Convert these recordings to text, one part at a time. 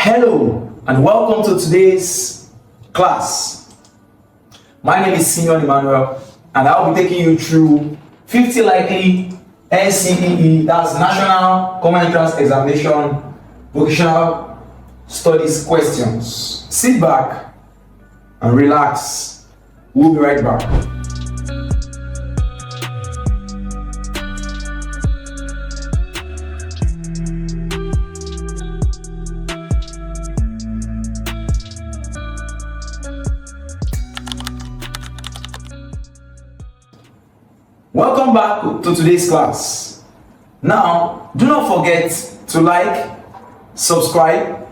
Hello and welcome to today's class. My name is Simeon and I'll be taking you through 50 likely NCEE, that's National Common Entrance Examination, Vocational Studies questions. Sit back and relax. We'll be right back. Welcome back to today's class. Now, do not forget to like, subscribe,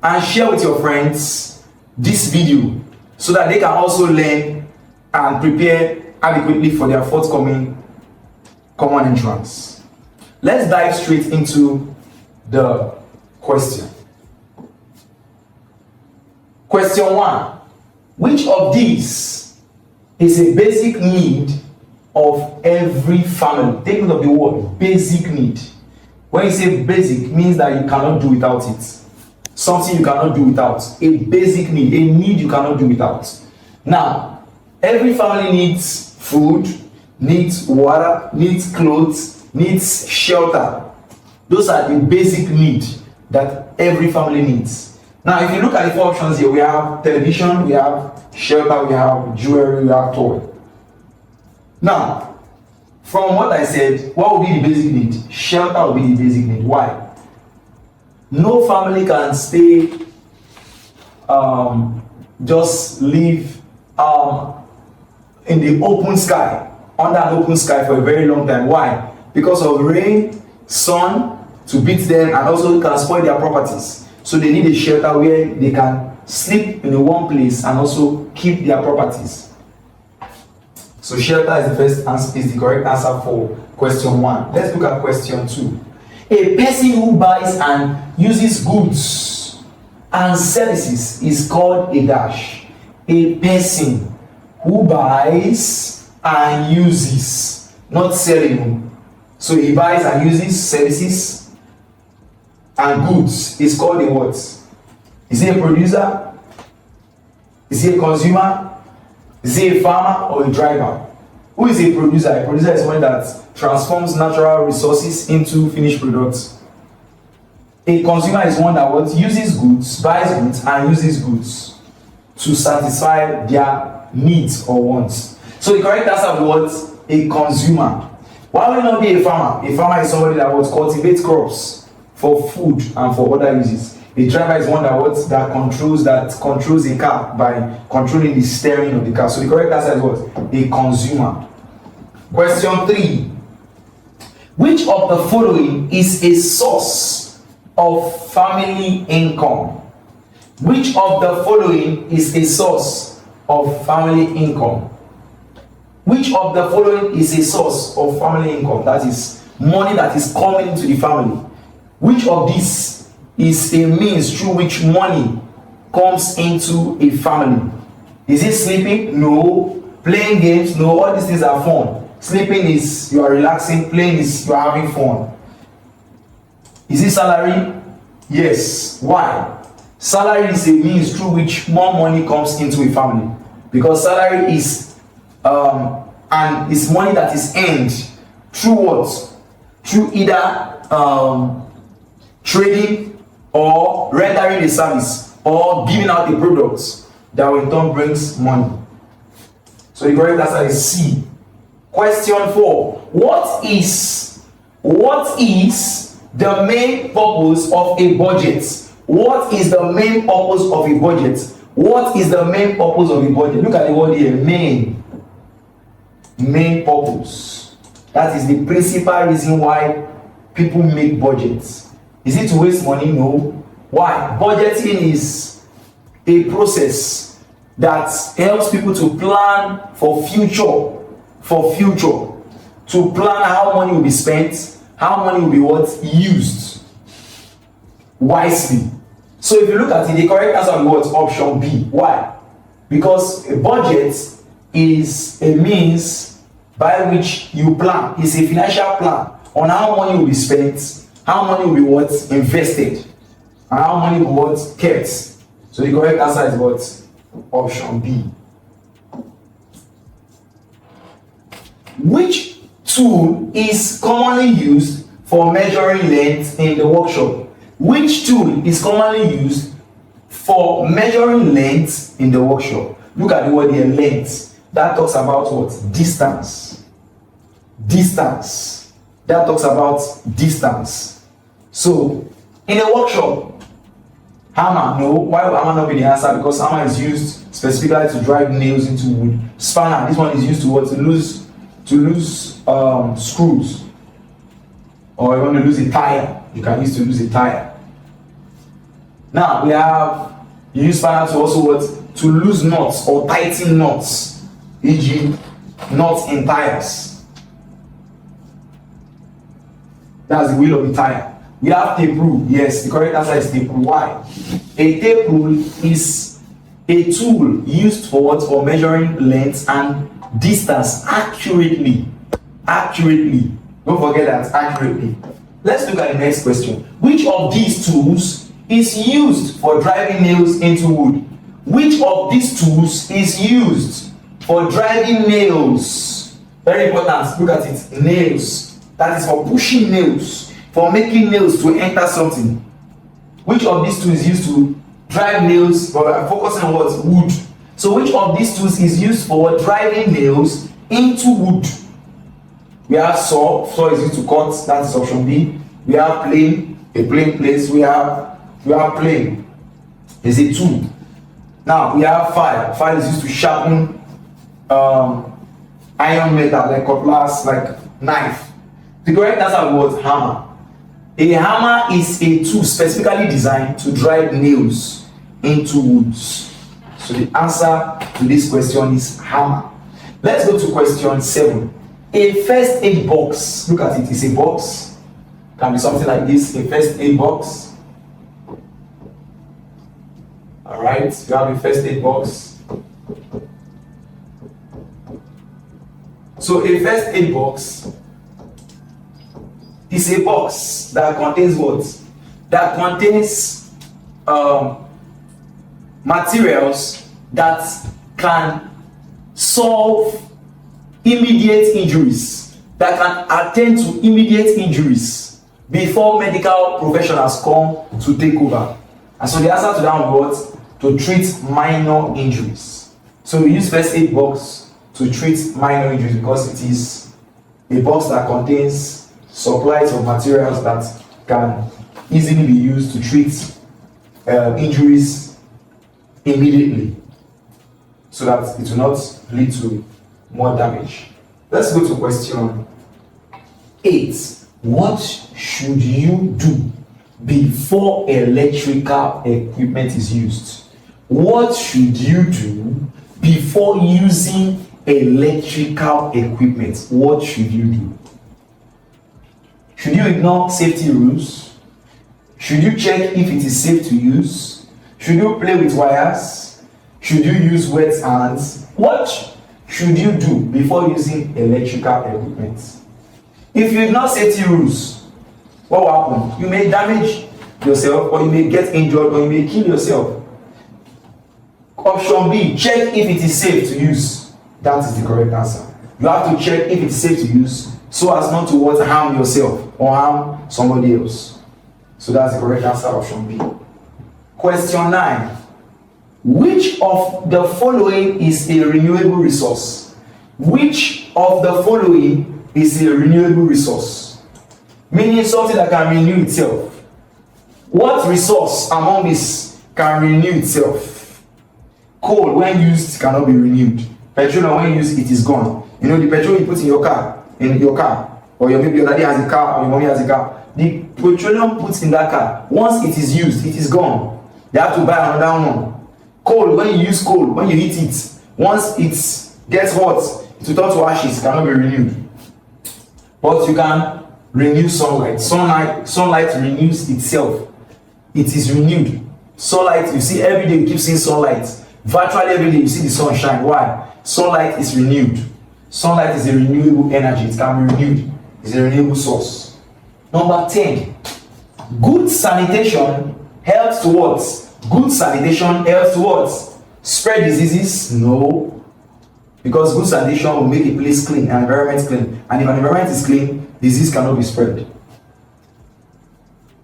and share with your friends this video so that they can also learn and prepare adequately for their forthcoming common entrance. Let's dive straight into the question. Question 1. Which of these is a basic need of every family? Take note of the word basic need. When you say basic, it means that you cannot do without it. Something you cannot do without. A basic need, a need you cannot do without. Now, every family needs food, needs water, needs clothes, needs shelter. Those are the basic needs that every family needs. Now, if you look at the 4 options here, we have television, we have shelter, we have jewelry, we have toy. Now, from what I said, what would be the basic need? Shelter will be the basic need. Why? No family can stay, just live in the open sky, under an open sky for a very long time. Why? Because of rain, sun to beat them, and also can spoil their properties. So they need a shelter where they can sleep in a warm place and also keep their properties. So shelter is the first answer, is the correct answer for question 1. Let's look at question 2. A person who buys and uses goods and services is called a dash. A person who buys and uses, not selling. So he buys and uses services and goods is called a what? Is he a producer? Is he a consumer? Is he a farmer or a driver? Who is a producer? A producer is one that transforms natural resources into finished products. A consumer is one that what? Uses goods, buys goods, and uses goods to satisfy their needs or wants. So the correct answer was what? A consumer. Why will not be a farmer? A farmer is somebody that would cultivate crops for food and for other uses. A driver is one that controls a car by controlling the steering of the car. So the correct answer is what? A consumer. Question 3. Which of the following is a source of family income? Which of the following is a source of family income? Which of the following is a source of family income? That is money that is coming into the family. Which of these is a means through which money comes into a family? Is it sleeping? No. Playing games? No. All these things are fun. Sleeping is you are relaxing, playing is you are having fun. Is it salary? Yes. Why? Salary is a means through which more money comes into a family. Because salary is and is money that is earned through what? Through either trading or rendering a service or giving out a product that in turn brings money. So the correct answer is C. Question 4. What is the main purpose of a budget? What is the main purpose of a budget? What is the main purpose of a budget? Look at the word here, main. Main purpose. That is the principal reason why people make budgets. Is it to waste money? No. Why? Budgeting is a process that helps people to plan for future. To plan how money will be spent, how money will be what? Used wisely. So if you look at it, the correct answer will be what? Option B. Why? Because a budget is a means by which you plan. It's a financial plan on how money will be spent, how money will be what? Invested. And how many words kept? So the correct answer is what? Option B. Which tool is commonly used for measuring length in the workshop? Which tool is commonly used for measuring length in the workshop? Look at the word here, length. That talks about what? Distance. Distance. That talks about distance. So, in a workshop, hammer, no. Why would hammer not be the answer? Because hammer is used specifically to drive nails into wood. Spanner, this one is used to what? To lose screws. Or you want to lose a tire, you can use to lose a tire. Now, you use spanner to also what? To lose nuts or tighten nuts, e.g. nuts in tires. That's the wheel of the tire. We have tape rule. Yes, the correct answer is tape rule. Why? A tape rule is a tool used for what? For measuring length and distance accurately. Accurately. Don't forget that, accurately. Let's look at the next question. Which of these tools is used for driving nails into wood? Which of these tools is used for driving nails? Very important. Look at it. Nails. That is for pushing nails, for making nails to enter something. Which of these tools is used to drive nails, but I'm focusing on what? Wood. So which of these tools is used for driving nails into wood? We have saw. Saw is used to cut. That is option B. We have plane. A plane place. We have plane. Is a tool. Now we have file. File is used to sharpen iron metal, like cutlass, like knife. The correct answer was hammer. A hammer is a tool specifically designed to drive nails into woods. So the answer to this question is hammer. Let's go to question 7. A first aid box. Look at it. It's a box. Can be something like this. A first aid box. Alright. You have a first aid box. So a first aid box is a box that contains what? That contains materials that can solve immediate injuries, that can attend to immediate injuries before medical professionals come to take over. And so the answer to that was what? To treat minor injuries. So we use first aid box to treat minor injuries because it is a box that contains supplies of materials that can easily be used to treat injuries immediately, so that it will not lead to more damage. Let's go to question 8. What should you do before electrical equipment is used? What should you do before using electrical equipment? What should you do? Should you ignore safety rules? Should you check if it is safe to use? Should you play with wires? Should you use wet hands? What should you do before using electrical equipment? If you ignore safety rules, what will happen? You may damage yourself, or you may get injured, or you may kill yourself. Option B, check if it is safe to use. That is the correct answer. You have to check if it is safe to use so as not to harm yourself or harm somebody else. So that's the correct answer, option B. Question 9. Which of the following is a renewable resource? Which of the following is a renewable resource? Meaning something that can renew itself. What resource among these can renew itself? Coal, when used, cannot be renewed. Petroleum, when used, it is gone. You know, the petrol you put in your car, or maybe your daddy has a car, or your mommy has a car. The petroleum put in that car, once it is used, it is gone. They have to buy another one. Coal, when you use coal, when you heat it, once it gets hot, it will turn to ashes, cannot be renewed. But you can renew sunlight. Sunlight renews itself. It is renewed. Sunlight, you see, every day you keep seeing sunlight. Virtually every day you see the sun shine. Why? Sunlight is renewed. Sunlight is a renewable energy. It can be renewed. It's a renewable source. Number 10. Good sanitation Helps to what? Good sanitation helps to what? Spread diseases? No. Because good sanitation will make a place clean, an environment clean. And if an environment is clean, disease cannot be spread.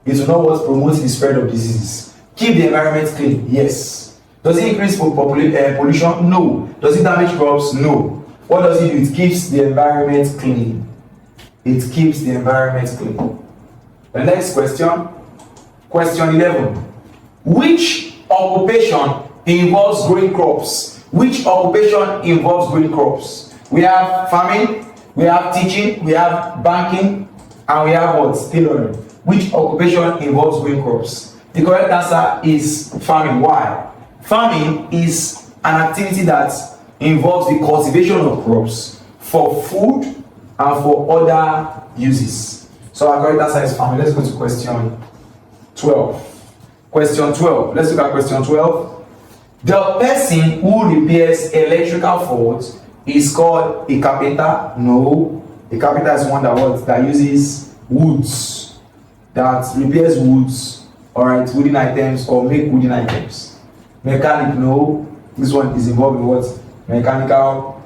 It will not what promote the spread of diseases. Keep the environment clean, yes. Does it increase pollution? No. Does it damage crops? No. What does it do? It keeps the environment clean. It keeps the environment clean. The next question, question 11. Which occupation involves growing crops? Which occupation involves growing crops? We have farming, we have teaching, we have banking, and we have what? Tailoring. Which occupation involves growing crops? The correct answer is farming. Why? Farming is an activity that involves the cultivation of crops for food and for other uses. So our correct answer is farming. Let's go to question 12. Question 12. Let's look at question 12. The person who repairs electrical faults is called a carpenter? No. A carpenter is one that uses woods, that repairs woods, alright, wooden items or make wooden items. Mechanic? No. This one is involved in what? Mechanical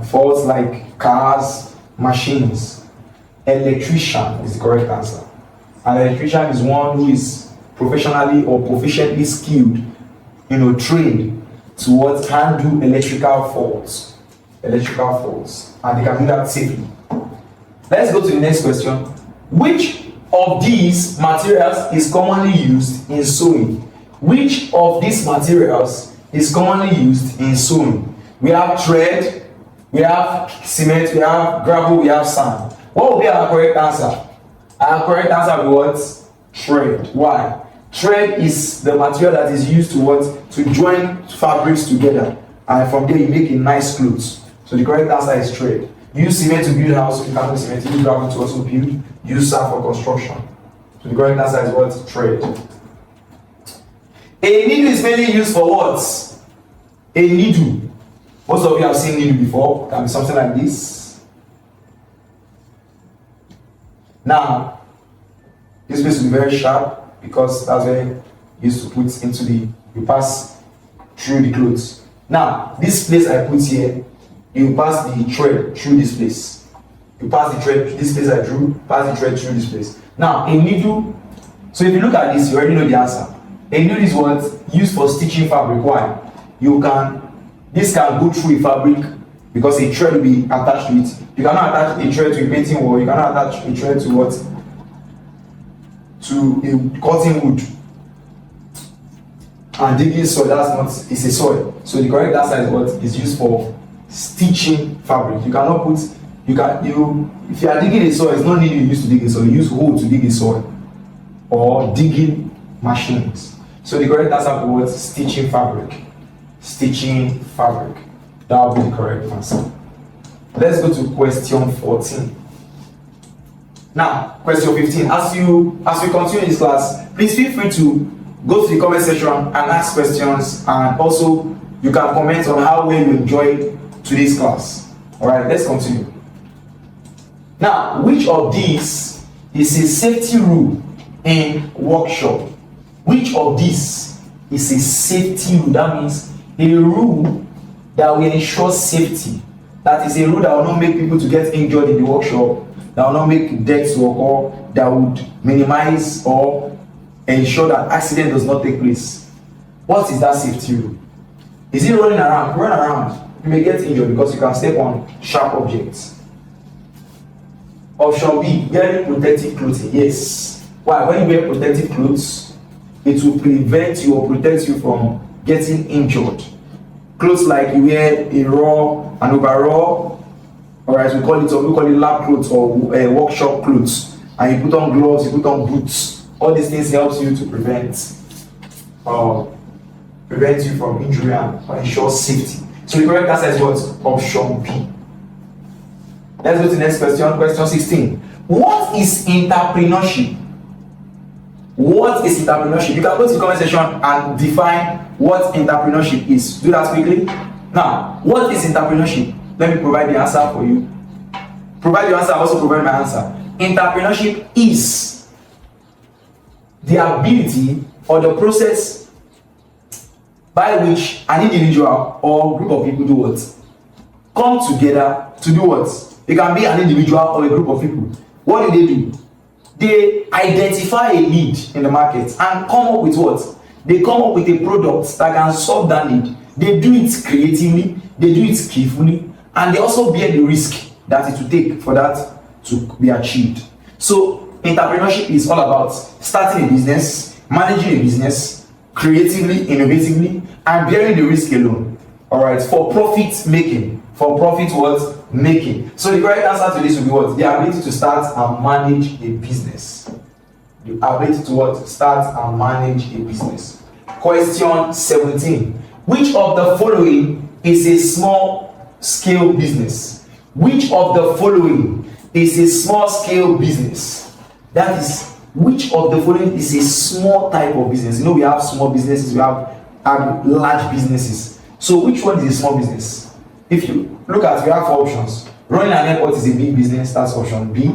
faults like cars, machines. Electrician is the correct answer. An electrician is one who is professionally or proficiently skilled, trained to what handle electrical faults. Electrical faults. And they can do that safely. Let's go to the next question. Which of these materials is commonly used in sewing? Which of these materials is commonly used in sewing? We have thread, we have cement, we have gravel, we have sand. What will be our correct answer? Our correct answer will be what? Thread. Why? Thread is the material that is used to what? To join fabrics together. And from there you make a nice clothes. So the correct answer is thread. Use cement to build house, you can use cement. Use gravel to also build. Use sand for construction. So the correct answer is what? Thread. A needle is mainly used for what? A needle. Most of you have seen needle before. It can be something like this. Now, this place will be very sharp because that's where you used to put into you pass through the clothes. Now, this place I put here, you pass the thread through this place. You pass the thread, this place I drew, pass the thread through this place. Now, a needle, so if you look at this, you already know the answer. A needle is what? Used for stitching fabric. Why? This can go through a fabric because a thread will be attached to it. You cannot attach a thread to a painting wall, you cannot attach a thread to what? To a cotton wood. And digging soil, it's a soil. So the correct answer is what? Is used for stitching fabric. You cannot put, if you are digging a soil, it's not needle you use to dig a soil, you use hoe to dig a soil. Or digging machines. So the correct answer was stitching fabric. Stitching fabric. That will be the correct answer. Let's go to question 14. Now, question 15. As we continue this class, please feel free to go to the comment section and ask questions, and also you can comment on how well you enjoyed today's class. Alright, let's continue. Now, which of these is a safety rule in workshop? Which of these is a safety rule? That means a rule that will ensure safety. That is a rule that will not make people to get injured in the workshop, that will not make deaths to occur, that would minimize or ensure that accident does not take place. What is that safety rule? Is it running around? Run around. You may get injured because you can step on sharp objects. Option B, wearing protective clothing. Yes. Why? When you wear protective clothes, it will prevent you or protect you from getting injured. Clothes like you wear an overall, or as we call it lab clothes or workshop clothes, and you put on gloves, you put on boots. All these things helps you to prevent you from injury and ensure safety. So the correct answer is what? Option B. Let's go to the next question. Question 16. What is entrepreneurship? What is entrepreneurship? You can go to the comment section and define what entrepreneurship is. Do that quickly. Now, what is entrepreneurship? Let me provide the answer for you. Provide your answer, also provide my answer. Entrepreneurship is the ability or the process by which an individual or group of people do what? Come together to do what? It can be an individual or a group of people. What do? They identify a need in the market and come up with what? They come up with a product that can solve that need. They do it creatively, they do it skillfully, and they also bear the risk that it will take for that to be achieved. So entrepreneurship is all about starting a business, managing a business, creatively, innovatively, and bearing the risk alone. Alright, for profit making. For profit what? Making. So the correct answer to this will be what? The ability to start and manage a business. The ability to what? Start and manage a business. Question 17. Which of the following is a small scale business? Which of the following is a small scale business? That is, which of the following is a small type of business? You know, we have small businesses, we have large businesses. So which one is a small business? If you look at, we have 4 options. Running an airport is a big business, that's option B.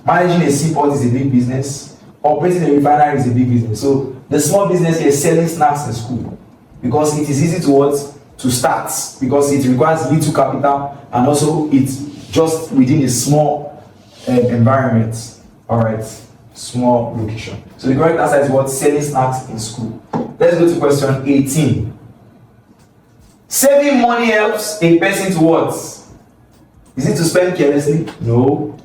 Managing a seaport is a big business. Operating a refinery is a big business. So the small business here is selling snacks in school, because it is easy to start, because it requires little capital, and also it's just within a small environment. Alright, small location. So the correct answer is what? Selling snacks in school. Let's go to question 18. Saving money helps a person to what? Is it to spend carelessly? No.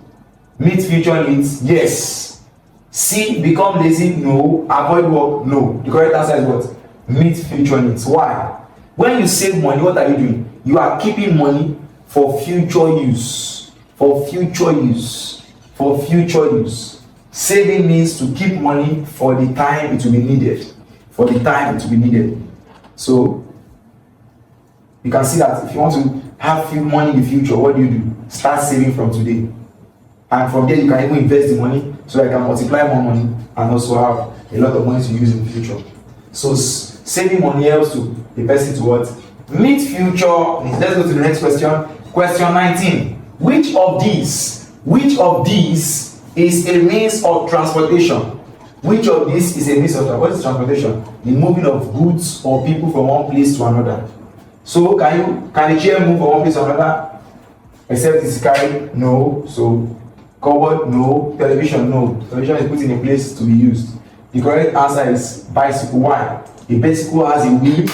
Meet future needs? Yes. C. Become lazy? No. Avoid work? No. The correct answer is what? Meet future needs. Why? When you save money, what are you doing? You are keeping money for future use. For future use. For future use. Saving means to keep money for the time it will be needed. For the time it will be needed. So you can see that if you want to have few money in the future, what do? Start saving from today. And from there you can even invest the money so that you can multiply more money and also have a lot of money to use in the future. So saving money helps to the person to what? Meet future needs. Let's go to the next question. Question 19. Which of these is a means of transportation? Which of these is a means of transportation? What is transportation? The moving of goods or people from one place to another. So can a chair move from one place to another? Except it's carried? No. So cupboard? No. Television? No. Television is put in a place to be used. The correct answer is bicycle. Why? A bicycle has a wheel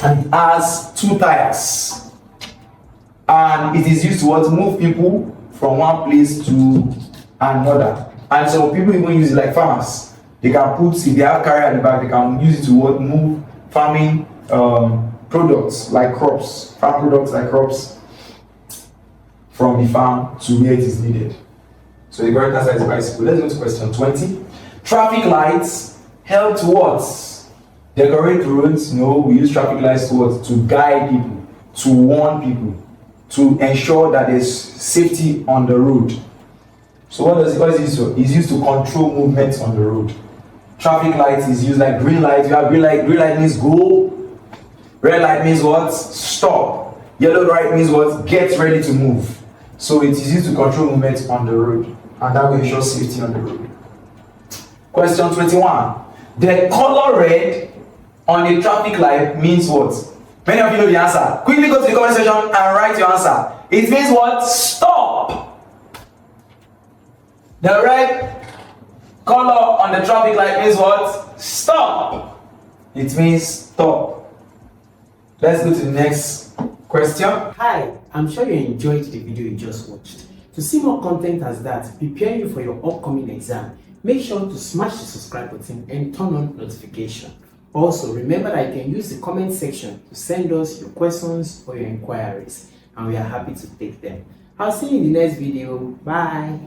and it has 2 tires. And it is used to what? Move people from one place to another. And some people even use it like farmers. They can put, if they have carrier at the back, they can use it to what? Move farming products like crops, farm products like crops from the farm to where it is needed. So the correct answer is bicycle. Let's go to question 20. Traffic lights help to what? Decorate roads? No, we use traffic lights to what? To guide people, to warn people, to ensure that there's safety on the road. So what is it used to? It's used to control movement on the road. Traffic lights is used like green light. You have green light. Green light means go. Red light means what? Stop. Yellow light means what? Get ready to move. So it is used to control movement on the road, and that will ensure safety on the road. Question 21. The color red on a traffic light means what? Many of you know the answer. Quickly go to the comment section and write your answer. It means what? Stop. The red color on the traffic light means what? Stop. It means stop. Let's go to the next question. Hi, I'm sure you enjoyed the video you just watched. To see more content as that, preparing you for your upcoming exam, make sure to smash the subscribe button and turn on notification. Also, remember that you can use the comment section to send us your questions or your inquiries, and we are happy to take them. I'll see you in the next video. Bye.